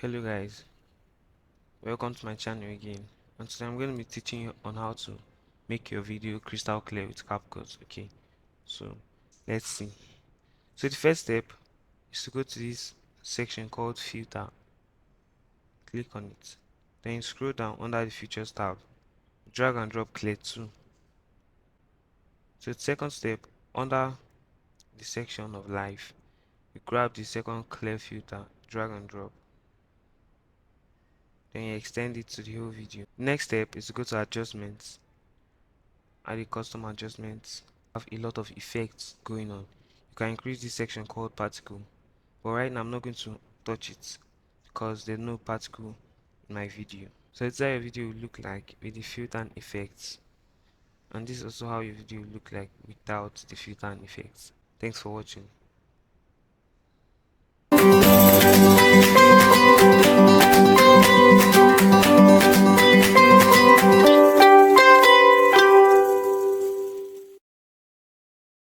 Hello guys, welcome to my channel again, and today I'm going to be teaching you on how to make your video crystal clear with CapCut. Okay, so let's see. So the first step is to go to this section called filter, click on it, then you scroll down under the features tab, drag and drop clear 2. So the second step, under the section of live, you grab the second clear filter, drag and drop, then you extend it to the whole video. Next step is to go to adjustments, add the custom adjustments. Have a lot of effects going on. You can increase this section called particle, but right now I'm not going to touch it because there's no particle in my video. So it's how your video will look like with the filter and effects, and this is also how your video will look like without the filter and effects. Thanks for watching.